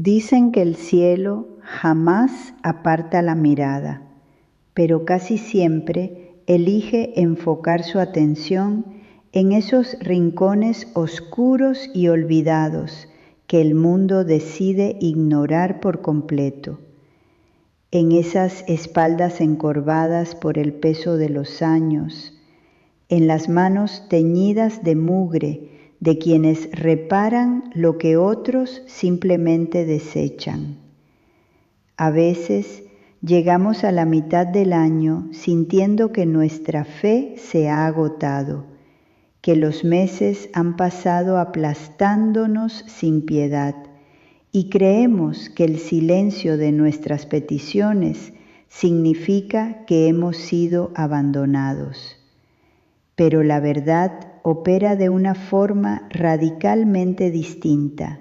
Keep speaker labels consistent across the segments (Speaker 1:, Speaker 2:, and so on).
Speaker 1: Dicen que el cielo jamás aparta la mirada, pero casi siempre elige enfocar su atención en esos rincones oscuros y olvidados que el mundo decide ignorar por completo, en esas espaldas encorvadas por el peso de los años, en las manos teñidas de mugre de quienes reparan lo que otros simplemente desechan. A veces llegamos a la mitad del año sintiendo que nuestra fe se ha agotado, que los meses han pasado aplastándonos sin piedad y creemos que el silencio de nuestras peticiones significa que hemos sido abandonados. Pero la verdad opera de una forma radicalmente distinta.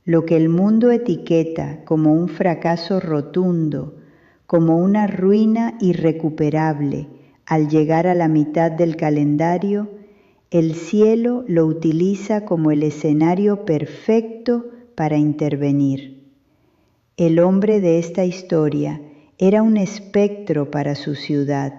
Speaker 1: Lo que el mundo etiqueta como un fracaso rotundo, como una ruina irrecuperable al llegar a la mitad del calendario, el cielo lo utiliza como el escenario perfecto para intervenir. El hombre de esta historia era un espectro para su ciudad,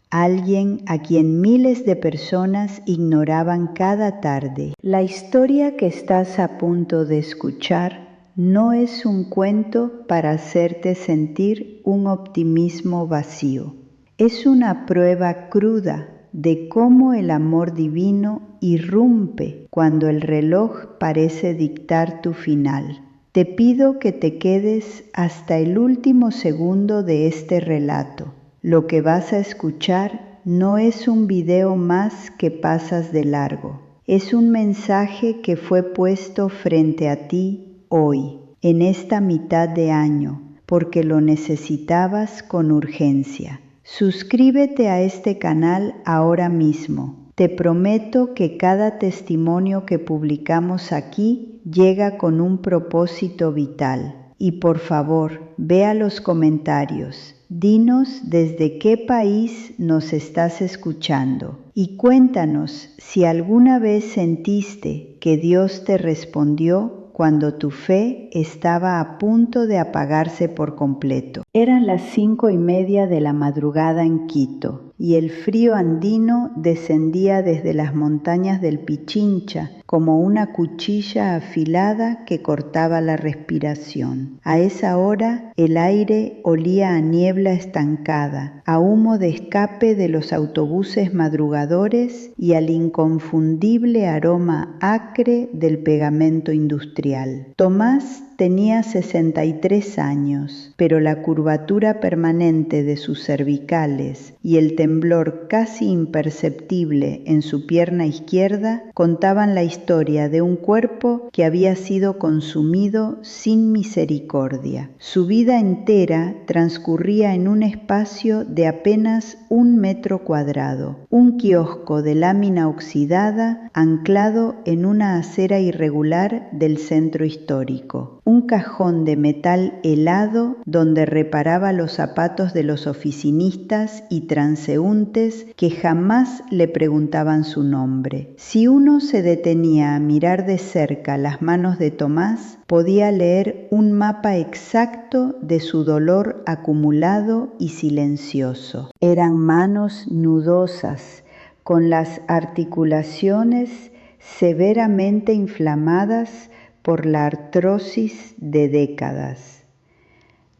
Speaker 1: alguien a quien miles de personas ignoraban cada tarde. La historia que estás a punto de escuchar no es un cuento para hacerte sentir un optimismo vacío. Es una prueba cruda de cómo el amor divino irrumpe cuando el reloj parece dictar tu final. Te pido que te quedes hasta el último segundo de este relato. Lo que vas a escuchar no es un video más que pasas de largo. Es un mensaje que fue puesto frente a ti hoy, en esta mitad de año, porque lo necesitabas con urgencia. Suscríbete a este canal ahora mismo. Te prometo que cada testimonio que publicamos aquí llega con un propósito vital. Y por favor, vea los comentarios. Dinos desde qué país nos estás escuchando y cuéntanos si alguna vez sentiste que Dios te respondió cuando tu fe estaba a punto de apagarse por completo. Eran las 5:30 de la madrugada en Quito y el frío andino descendía desde las montañas del Pichincha como una cuchilla afilada que cortaba la respiración. A esa hora el aire olía a niebla estancada, a humo de escape de los autobuses madrugadores y al inconfundible aroma acre del pegamento industrial. Tomás tenía 63 años, pero la curvatura permanente de sus cervicales y el temblor casi imperceptible en su pierna izquierda contaban la historia de un cuerpo que había sido consumido sin misericordia. Su vida entera transcurría en un espacio de apenas 1 metro cuadrado, un kiosco de lámina oxidada anclado en una acera irregular del centro histórico, un cajón de metal helado donde reparaba los zapatos de los oficinistas y transeúntes que jamás le preguntaban su nombre. Si uno se detenía a mirar de cerca las manos de Tomás, podía leer un mapa exacto de su dolor acumulado y silencioso. Eran manos nudosas, con las articulaciones severamente inflamadas por la artrosis de décadas.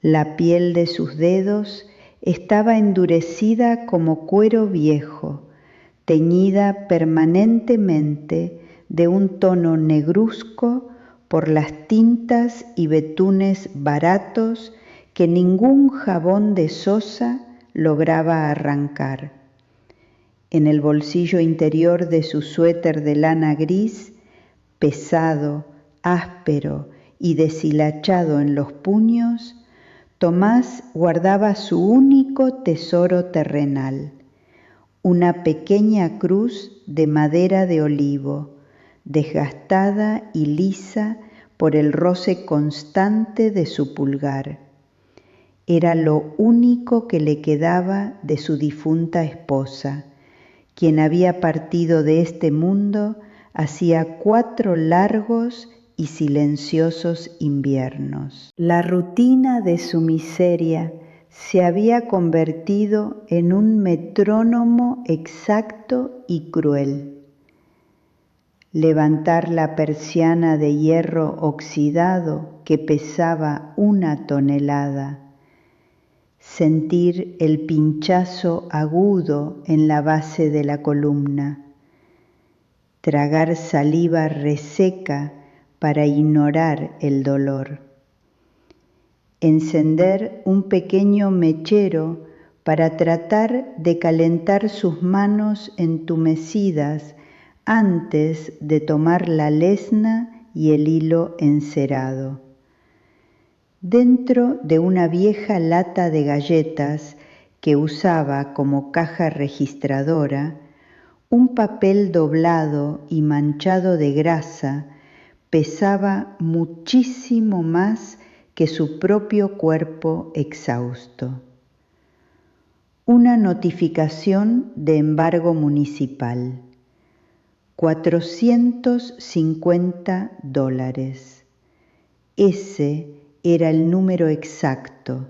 Speaker 1: La piel de sus dedos estaba endurecida como cuero viejo, teñida permanentemente de un tono negruzco por las tintas y betunes baratos que ningún jabón de sosa lograba arrancar. En el bolsillo interior de su suéter de lana gris, pesado, áspero y deshilachado en los puños, Tomás guardaba su único tesoro terrenal, una pequeña cruz de madera de olivo, desgastada y lisa por el roce constante de su pulgar. Era lo único que le quedaba de su difunta esposa, quien había partido de este mundo hacía 4 largos y silenciosos inviernos. La rutina de su miseria se había convertido en un metrónomo exacto y cruel. Levantar la persiana de hierro oxidado que pesaba 1 tonelada, sentir el pinchazo agudo en la base de la columna, tragar saliva reseca para ignorar el dolor, encender un pequeño mechero para tratar de calentar sus manos entumecidas antes de tomar la lesna y el hilo encerado. Dentro de una vieja lata de galletas que usaba como caja registradora, un papel doblado y manchado de grasa pesaba muchísimo más que su propio cuerpo exhausto. Una notificación de embargo municipal. $450. Ese era el número exacto,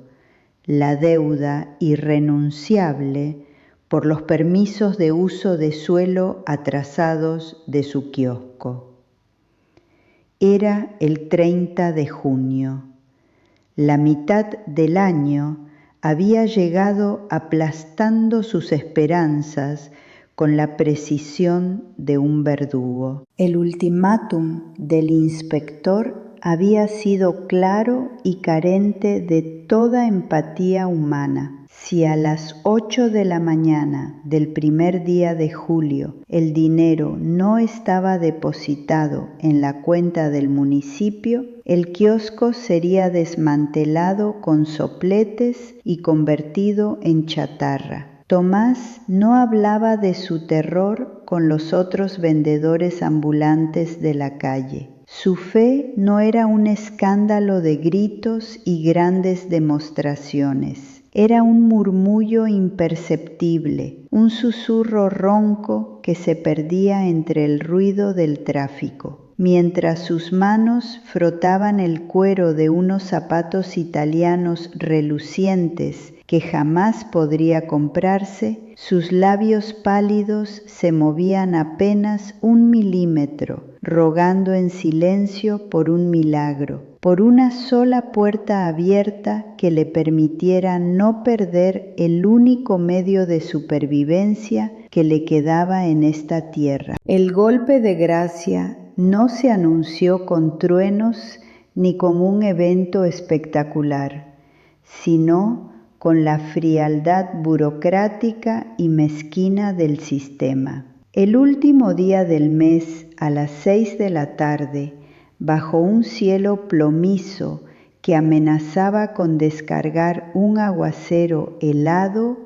Speaker 1: la deuda irrenunciable por los permisos de uso de suelo atrasados de su kiosco. Era el 30 de junio. La mitad del año había llegado aplastando sus esperanzas con la precisión de un verdugo. El ultimátum del inspector había sido claro y carente de toda empatía humana. Si a las 8 de la mañana del primer día de julio el dinero no estaba depositado en la cuenta del municipio, el kiosco sería desmantelado con sopletes y convertido en chatarra. Tomás no hablaba de su terror con los otros vendedores ambulantes de la calle. Su fe no era un escándalo de gritos y grandes demostraciones. Era un murmullo imperceptible, un susurro ronco que se perdía entre el ruido del tráfico. Mientras sus manos frotaban el cuero de unos zapatos italianos relucientes que jamás podría comprarse, sus labios pálidos se movían apenas 1 milímetro, rogando en silencio por un milagro, por una sola puerta abierta que le permitiera no perder el único medio de supervivencia que le quedaba en esta tierra. El golpe de gracia no se anunció con truenos ni como un evento espectacular, sino con la frialdad burocrática y mezquina del sistema. El último día del mes, a las 6 de la tarde, bajo un cielo plomizo que amenazaba con descargar un aguacero helado,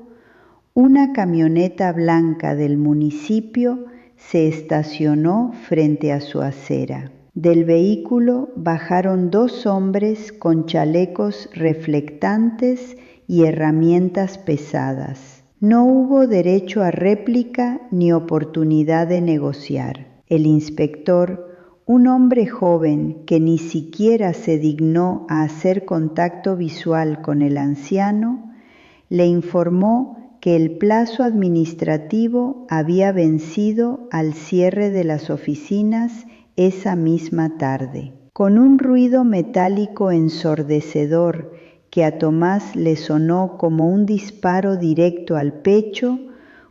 Speaker 1: una camioneta blanca del municipio se estacionó frente a su acera. Del vehículo bajaron 2 hombres con chalecos reflectantes y herramientas pesadas. No hubo derecho a réplica ni oportunidad de negociar. El inspector, un hombre joven que ni siquiera se dignó a hacer contacto visual con el anciano, le informó que el plazo administrativo había vencido al cierre de las oficinas esa misma tarde. Con un ruido metálico ensordecedor que a Tomás le sonó como un disparo directo al pecho,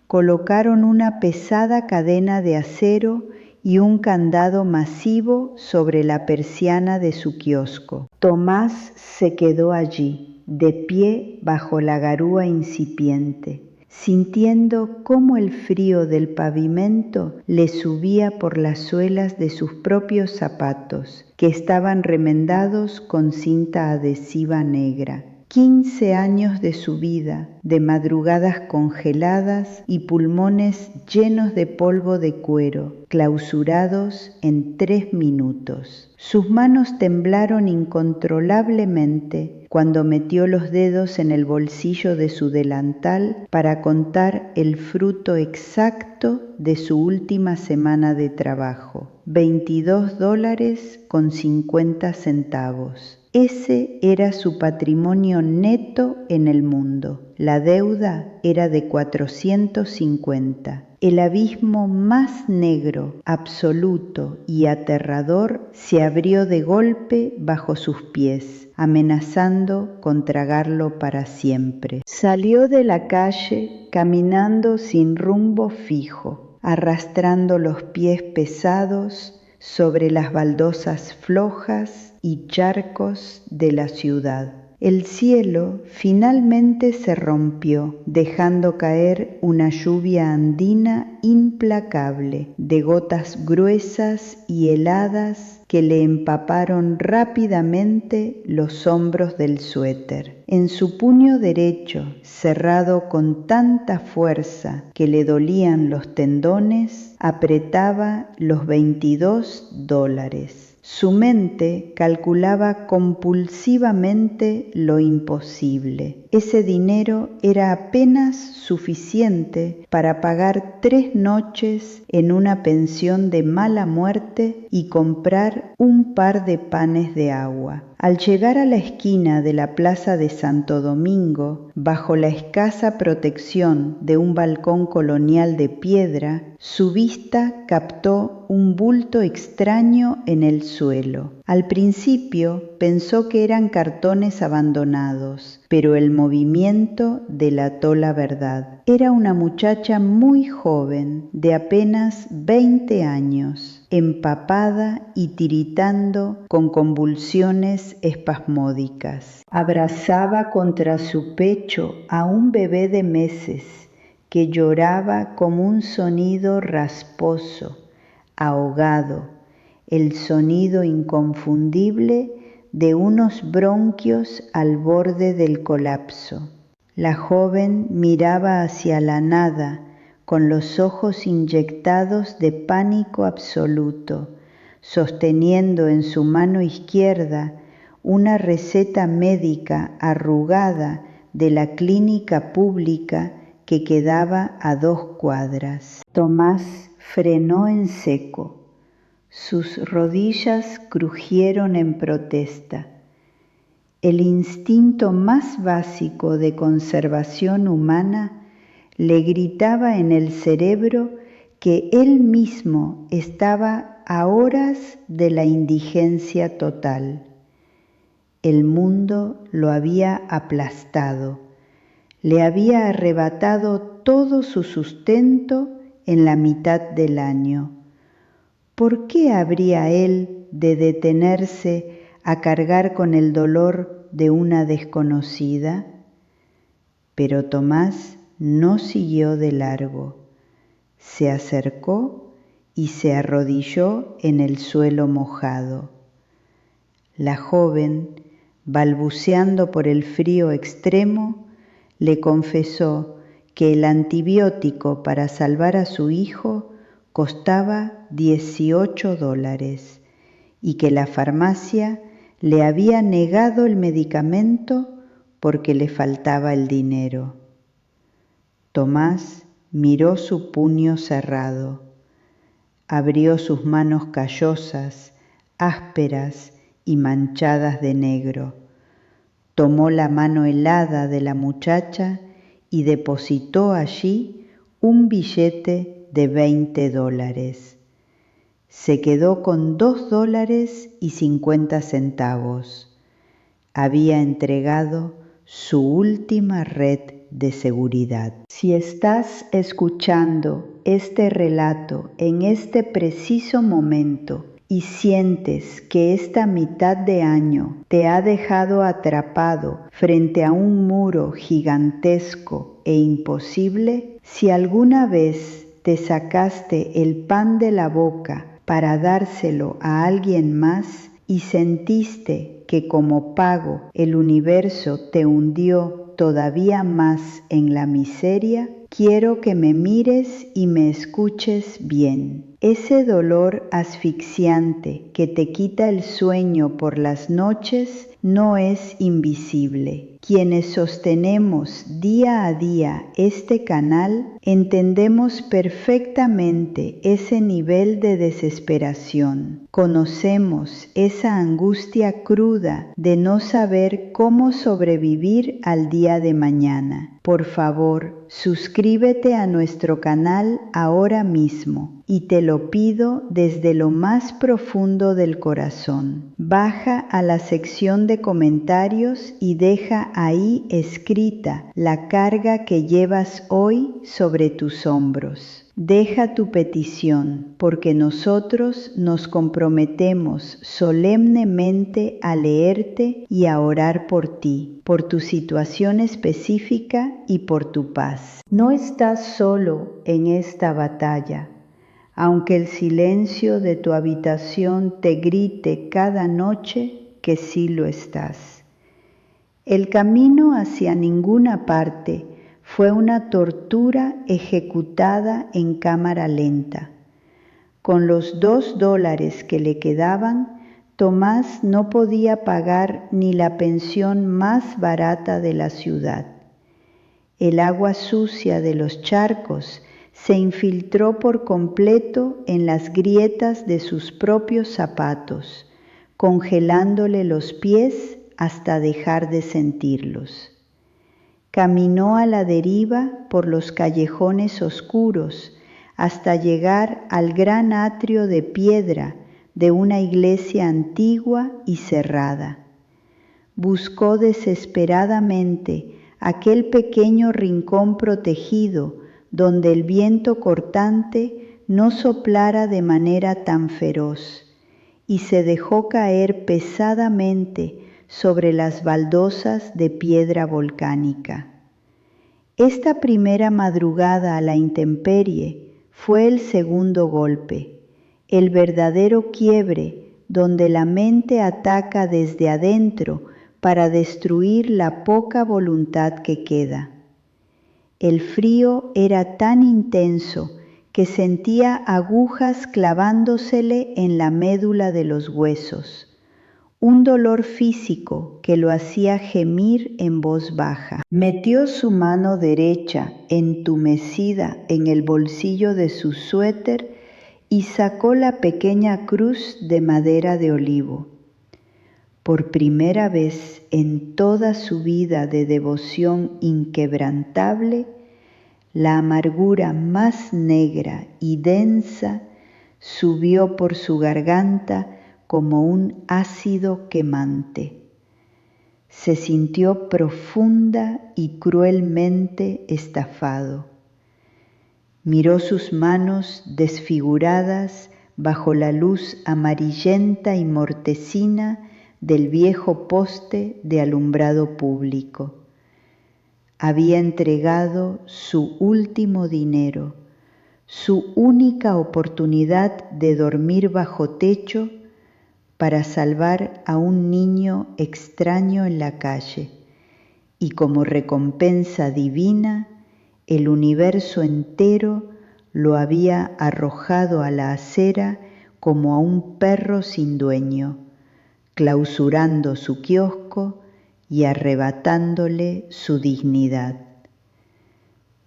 Speaker 1: colocaron una pesada cadena de acero y un candado masivo sobre la persiana de su kiosco. Tomás se quedó allí, de pie bajo la garúa incipiente, sintiendo cómo el frío del pavimento le subía por las suelas de sus propios zapatos, que estaban remendados con cinta adhesiva negra. 15 años de su vida, de madrugadas congeladas y pulmones llenos de polvo de cuero, clausurados en 3 minutos. Sus manos temblaron incontrolablemente cuando metió los dedos en el bolsillo de su delantal para contar el fruto exacto de su última semana de trabajo: $22.50. Ese era su patrimonio neto en el mundo. La deuda era de 450. El abismo más negro, absoluto y aterrador se abrió de golpe bajo sus pies, amenazando con tragarlo para siempre. Salió de la calle caminando sin rumbo fijo, arrastrando los pies pesados sobre las baldosas flojas y charcos de la ciudad. El cielo finalmente se rompió, dejando caer una lluvia andina implacable, de gotas gruesas y heladas que le empaparon rápidamente los hombros del suéter. En su puño derecho, cerrado con tanta fuerza que le dolían los tendones, apretaba los $22. Su mente calculaba compulsivamente lo imposible. Ese dinero era apenas suficiente para pagar 3 noches en una pensión de mala muerte y comprar un par de panes de agua. Al llegar a la esquina de la Plaza de Santo Domingo, bajo la escasa protección de un balcón colonial de piedra, su vista captó un bulto extraño en el suelo. Al principio pensó que eran cartones abandonados, pero el movimiento delató la verdad. Era una muchacha muy joven, de apenas 20 años, empapada y tiritando con convulsiones espasmódicas. Abrazaba contra su pecho a un bebé de meses que lloraba como un sonido rasposo, ahogado, el sonido inconfundible de unos bronquios al borde del colapso. La joven miraba hacia la nada con los ojos inyectados de pánico absoluto, sosteniendo en su mano izquierda una receta médica arrugada de la clínica pública que quedaba a 2 cuadras. Tomás frenó en seco. Sus rodillas crujieron en protesta. El instinto más básico de conservación humana le gritaba en el cerebro que él mismo estaba a horas de la indigencia total. El mundo lo había aplastado, le había arrebatado todo su sustento en la mitad del año. ¿Por qué habría él de detenerse a cargar con el dolor de una desconocida? Pero Tomás no siguió de largo. Se acercó y se arrodilló en el suelo mojado. La joven, balbuceando por el frío extremo, le confesó que el antibiótico para salvar a su hijo costaba $18 y que la farmacia le había negado el medicamento porque le faltaba el dinero. Tomás miró su puño cerrado, abrió sus manos callosas, ásperas y manchadas de negro, tomó la mano helada de la muchacha y depositó allí un billete de $20. Se quedó con $2.50. Había entregado su última red de seguridad. Si estás escuchando este relato en este preciso momento y sientes que esta mitad de año te ha dejado atrapado frente a un muro gigantesco e imposible, si alguna vez te sacaste el pan de la boca para dárselo a alguien más y sentiste que como pago el universo te hundió todavía más en la miseria, quiero que me mires y me escuches bien. Ese dolor asfixiante que te quita el sueño por las noches no es invisible. Quienes sostenemos día a día este canal entendemos perfectamente ese nivel de desesperación. Conocemos esa angustia cruda de no saber cómo sobrevivir al día de mañana. Por favor, suscríbete a nuestro canal ahora mismo y te lo pido desde lo más profundo del corazón. Baja a la sección de comentarios y deja ahí escrita la carga que llevas hoy sobre tus hombros. Deja tu petición, porque nosotros nos comprometemos solemnemente a leerte y a orar por ti, por tu situación específica y por tu paz. No estás solo en esta batalla. Aunque el silencio de tu habitación te grite cada noche que sí lo estás. El camino hacia ninguna parte fue una tortura ejecutada en cámara lenta. Con los $2 que le quedaban, Tomás no podía pagar ni la pensión más barata de la ciudad. El agua sucia de los charcos se infiltró por completo en las grietas de sus propios zapatos, congelándole los pies hasta dejar de sentirlos. Caminó a la deriva por los callejones oscuros hasta llegar al gran atrio de piedra de una iglesia antigua y cerrada. Buscó desesperadamente aquel pequeño rincón protegido donde el viento cortante no soplara de manera tan feroz, y se dejó caer pesadamente sobre las baldosas de piedra volcánica. Esta primera madrugada a la intemperie fue el segundo golpe, el verdadero quiebre donde la mente ataca desde adentro para destruir la poca voluntad que queda. El frío era tan intenso que sentía agujas clavándosele en la médula de los huesos, un dolor físico que lo hacía gemir en voz baja. Metió su mano derecha entumecida en el bolsillo de su suéter y sacó la pequeña cruz de madera de olivo. Por primera vez en toda su vida de devoción inquebrantable, la amargura más negra y densa subió por su garganta como un ácido quemante. Se sintió profunda y cruelmente estafado. Miró sus manos desfiguradas bajo la luz amarillenta y mortecina del viejo poste de alumbrado público. Había entregado su último dinero, su única oportunidad de dormir bajo techo para salvar a un niño extraño en la calle, y como recompensa divina, el universo entero lo había arrojado a la acera como a un perro sin dueño, clausurando su kiosco y arrebatándole su dignidad.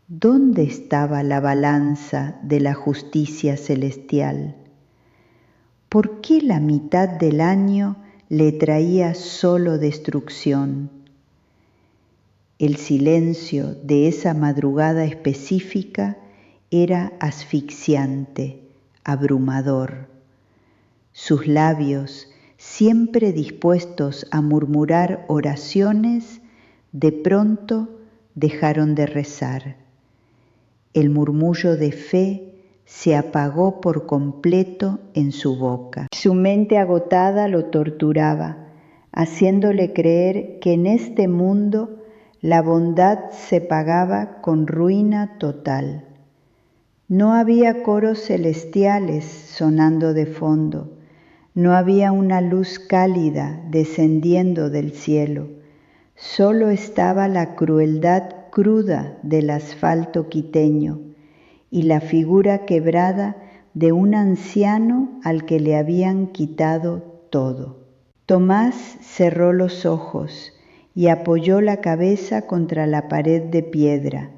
Speaker 1: ¿Dónde estaba la balanza de la justicia celestial? ¿Por qué la mitad del año le traía solo destrucción? El silencio de esa madrugada específica era asfixiante, abrumador. Sus labios, siempre dispuestos a murmurar oraciones, de pronto dejaron de rezar. El murmullo de fe se apagó por completo en su boca. Su mente agotada lo torturaba, haciéndole creer que en este mundo la bondad se pagaba con ruina total. No había coros celestiales sonando de fondo, no había una luz cálida descendiendo del cielo, solo estaba la crueldad cruda del asfalto quiteño y la figura quebrada de un anciano al que le habían quitado todo. Tomás cerró los ojos y apoyó la cabeza contra la pared de piedra,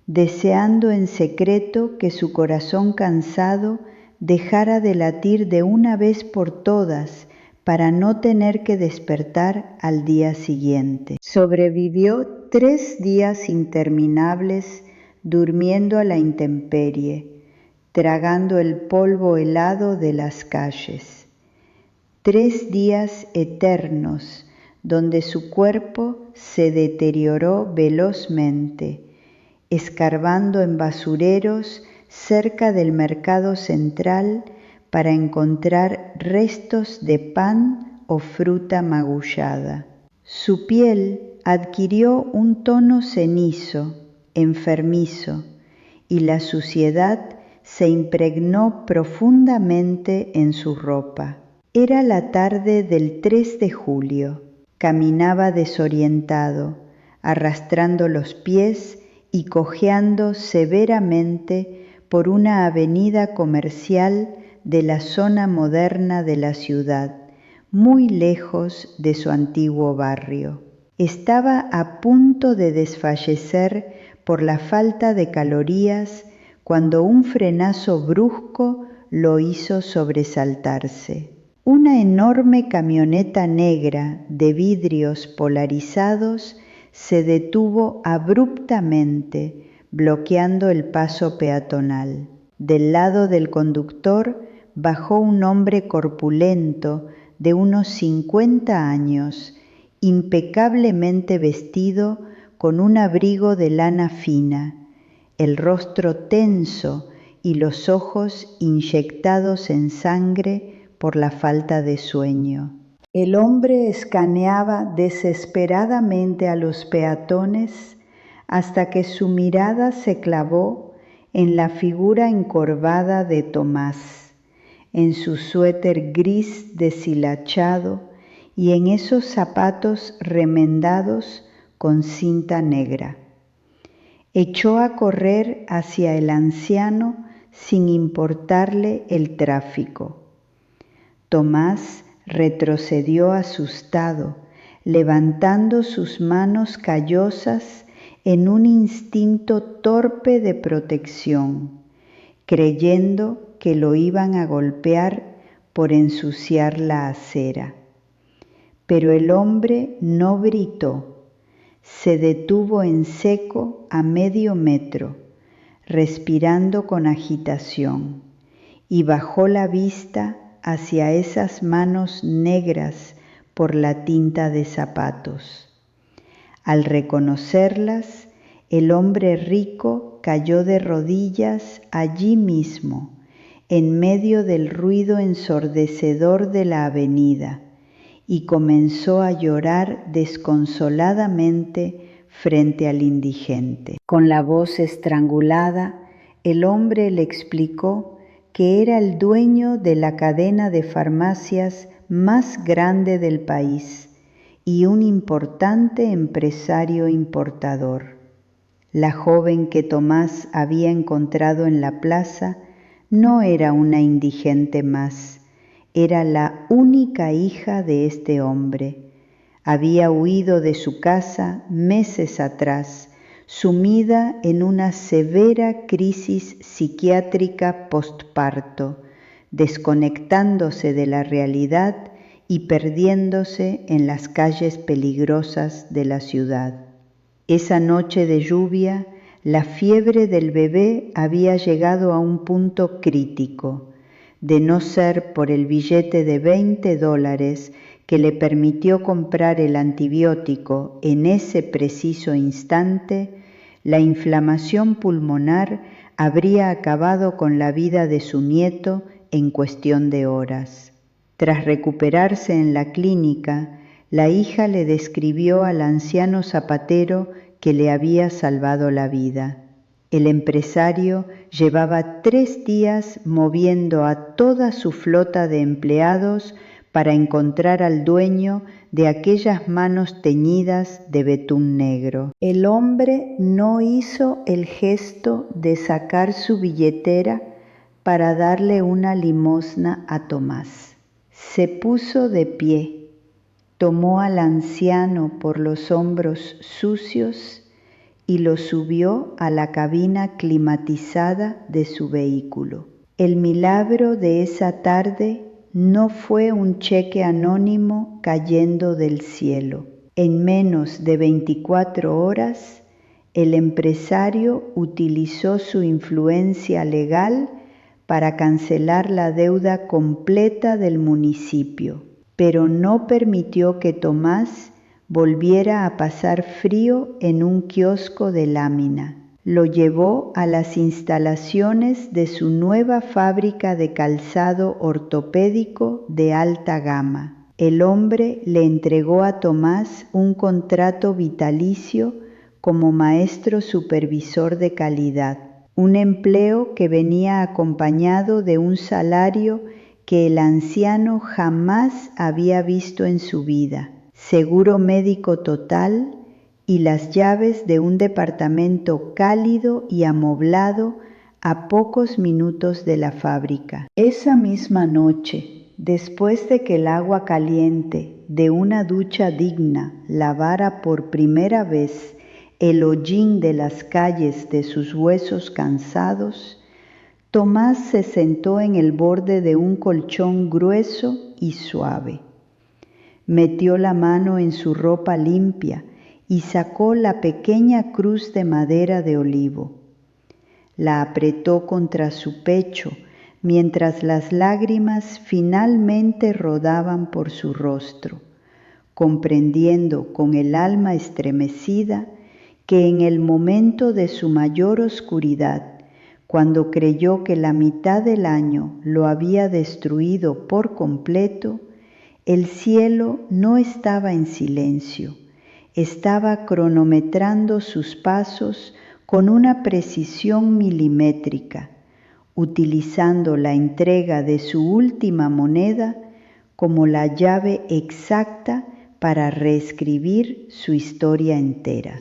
Speaker 1: deseando en secreto que su corazón cansado dejara de latir de una vez por todas para no tener que despertar al día siguiente. Sobrevivió 3 días interminables durmiendo a la intemperie, tragando el polvo helado de las calles. 3 días eternos donde su cuerpo se deterioró velozmente, escarbando en basureros cerca del mercado central para encontrar restos de pan o fruta magullada. Su piel adquirió un tono cenizo, enfermizo, y la suciedad se impregnó profundamente en su ropa. Era la tarde del 3 de julio. Caminaba desorientado, arrastrando los pies y cojeando severamente por una avenida comercial de la zona moderna de la ciudad, muy lejos de su antiguo barrio. Estaba a punto de desfallecer por la falta de calorías cuando un frenazo brusco lo hizo sobresaltarse. Una enorme camioneta negra de vidrios polarizados se detuvo abruptamente, bloqueando el paso peatonal. Del lado del conductor bajó un hombre corpulento de unos 50 años, impecablemente vestido con un abrigo de lana fina, el rostro tenso y los ojos inyectados en sangre por la falta de sueño. El hombre escaneaba desesperadamente a los peatones hasta que su mirada se clavó en la figura encorvada de Tomás, en su suéter gris deshilachado y en esos zapatos remendados con cinta negra. Echó a correr hacia el anciano sin importarle el tráfico. Tomás retrocedió asustado, levantando sus manos callosas en un instinto torpe de protección, creyendo que lo iban a golpear por ensuciar la acera. Pero el hombre no gritó, se detuvo en seco a medio metro, respirando con agitación, y bajó la vista hacia esas manos negras por la tinta de zapatos. Al reconocerlas, el hombre rico cayó de rodillas allí mismo, en medio del ruido ensordecedor de la avenida, y comenzó a llorar desconsoladamente frente al indigente. Con la voz estrangulada, el hombre le explicó que era el dueño de la cadena de farmacias más grande del país y un importante empresario importador. La joven que Tomás había encontrado en la plaza no era una indigente más, era la única hija de este hombre. Había huido de su casa meses atrás, sumida en una severa crisis psiquiátrica postparto, desconectándose de la realidad y perdiéndose en las calles peligrosas de la ciudad. Esa noche de lluvia, la fiebre del bebé había llegado a un punto crítico. De no ser por el billete de $20 que le permitió comprar el antibiótico en ese preciso instante, la inflamación pulmonar habría acabado con la vida de su nieto en cuestión de horas. Tras recuperarse en la clínica, la hija le describió al anciano zapatero que le había salvado la vida. El empresario llevaba 3 días moviendo a toda su flota de empleados para encontrar al dueño de aquellas manos teñidas de betún negro. El hombre no hizo el gesto de sacar su billetera para darle una limosna a Tomás. Se puso de pie, tomó al anciano por los hombros sucios y lo subió a la cabina climatizada de su vehículo. El milagro de esa tarde no fue un cheque anónimo cayendo del cielo. En menos de 24 horas, el empresario utilizó su influencia legal para cancelar la deuda completa del municipio, pero no permitió que Tomás volviera a pasar frío en un kiosco de lámina. Lo llevó a las instalaciones de su nueva fábrica de calzado ortopédico de alta gama. El hombre le entregó a Tomás un contrato vitalicio como maestro supervisor de calidad, un empleo que venía acompañado de un salario que el anciano jamás había visto en su vida, seguro médico total y las llaves de un departamento cálido y amoblado a pocos minutos de la fábrica. Esa misma noche, después de que el agua caliente de una ducha digna lavara por primera vez el hollín de las calles de sus huesos cansados, Tomás se sentó en el borde de un colchón grueso y suave. Metió la mano en su ropa limpia y sacó la pequeña cruz de madera de olivo. La apretó contra su pecho mientras las lágrimas finalmente rodaban por su rostro, comprendiendo con el alma estremecida que en el momento de su mayor oscuridad, cuando creyó que la mitad del año lo había destruido por completo, el cielo no estaba en silencio, estaba cronometrando sus pasos con una precisión milimétrica, utilizando la entrega de su última moneda como la llave exacta para reescribir su historia entera.